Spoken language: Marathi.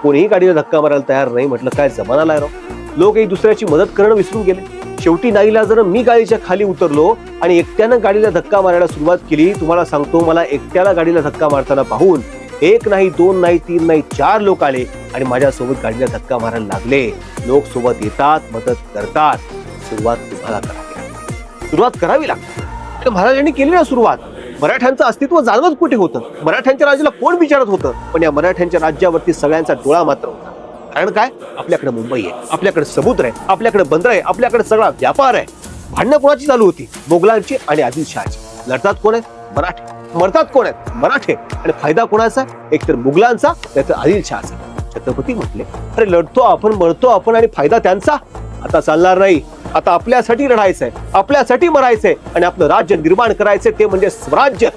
कोणीही गाडीला धक्का मारायला तयार नाही. म्हटलं काय जमाना आहे राव. लोक एक दुसऱ्याची मदत करणं विसरून गेले. शेवटी नाईलाजानं मी गाडीच्या खाली उतरलो आणि एकट्यानं गाडीला धक्का मारायला सुरुवात केली. तुम्हाला सांगतो, मला एकट्याला गाडीला धक्का मारताना पाहून एक नाही, दोन नाही, तीन नाही, 4 लोक आले आणि माझ्यासोबत गाडीला धक्का मारायला लागले. लोक सोबत येतात, मदत करतात. सुरुवात तुम्हाला करावी लागते. महाराजांनी केली ना सुरुवात. मराठ्यांचं अस्तित्व जाणवत कुठे होतं? मराठ्यांच्या राज्याला कोण विचारत होतं? पण या मराठ्यांच्या राज्यावरती सगळ्यांचा डोळा मात्र होता. कारण काय? आपल्याकडे मुंबई आहे, आपल्याकडे समुद्र आहे, आपल्याकडे बंदर आहे, आपल्याकडे सगळा व्यापार आहे. भांडणं कोणाची चालू होती? मोगलांची आणि आदिलशहाची. लढतात कोण आहेत? मराठे. मरतात कोण आहेत? मराठे. आणि फायदा कोणाचा? एकतर मुघलांचा, नाहीतर आदिलशहाचा. छत्रपती म्हटले, अरे लढतो आपण, मरतो आपण आणि फायदा त्यांचा. आता चालणार नाही. आता आपल्यासाठी लढायचंय, आपल्यासाठी मरायचंय आणि आपलं राज्य निर्माण करायचंय, ते म्हणजे स्वराज्य.